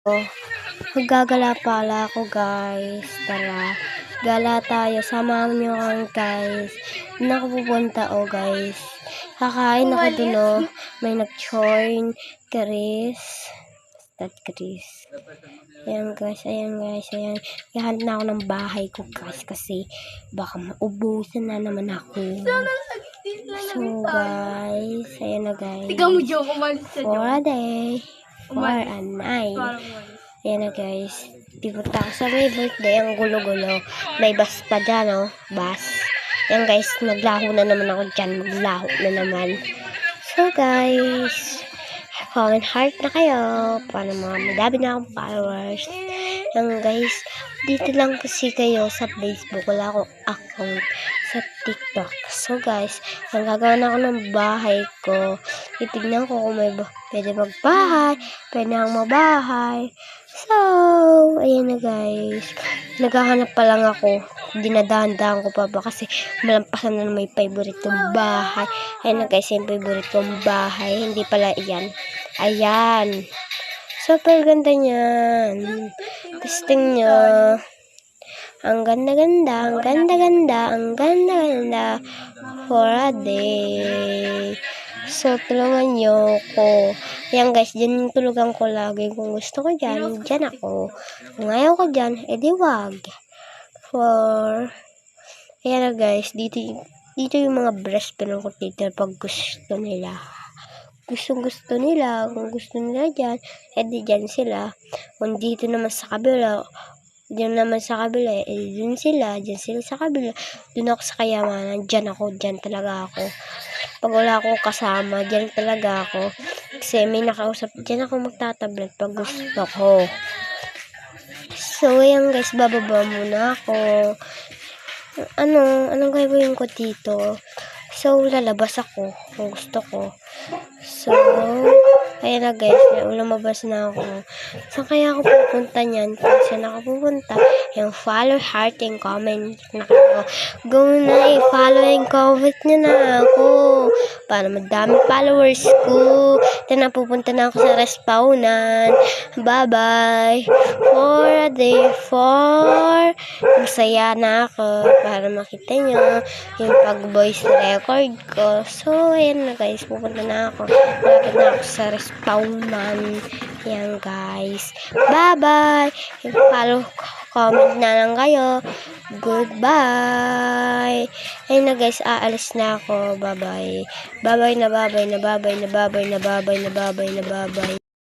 Maggagala pala ako guys. Tara, gala tayo. Samahan niyo ako guys. Doon ako pupunta guys. Kakain ako dun May nag-join. Chris. Ayan guys. Ayan. Ihanap na ako ng bahay ko guys. Kasi baka maubusan na naman ako. So guys. Ayan na guys. For a day. For a night. Ayan na guys. Pupunta ako sa may birthday. Ang gulo-gulo. May bus pa dyan bus. Ayan guys. Naglaho na naman ako dyan. Maglaho na naman. So guys. Comment heart na kayo. Para madami na akong followers. Ayan guys. Dito lang kasi kayo sa Facebook. Wala akong account sa TikTok. So guys. Ang gagawa na ako ng bahay ko. Itignan ko kung may pwede magbahay. Pwede akong mabahay. So, ayan na guys. Naghahanap pa lang ako. Dinadahan-dahan ko pa ba kasi malampasan na may favorite kong bahay. Ayan na guys, yung favorite kong bahay. Hindi pala iyan. Ayan. Super ganda niyan. Testing nyo. Ang ganda-ganda. For a day. So, tulungan nyo ko. Yan guys, dyan yung tulugan ko lagi. Kung gusto ko dyan, dyan ako. Kung ayaw ko dyan, edi wag. Ayan na guys, dito yung mga breast pinang ko dito pag gusto nila. Kung gusto nila dyan, edi dyan sila. Kung dito naman sa kabila, edi dyan sila sa kabila. Dun ako sa kayamanan, dyan talaga ako. Pag wala akong kasama, dyan talaga ako. Kasi may nakausap, dyan ako magtatablet pag gusto ko. So, ayan guys, bababa muna ako. Anong gagawin ko dito? So, lalabas ako kung gusto ko. So, ayan na guys, lumabas na ako. Saan kaya ako pupunta niyan? Saan ako pupunta? Yung follow, heart, and comment na kayo. Go na follow and comment nyo na ako. Para madami followers ko. Ito pupunta na ako sa respawnan. Bye-bye. For a day, masaya na ako. Para makita nyo yung pag-voice record ko. So, ayan na guys, pupunta na ako. Malapit na ako sa respawnan. Yan guys. Bye-bye. Follow, comment na lang kayo. Goodbye. Ayun na guys, aalis na ako. Bye-bye. Bye-bye na bye-bye.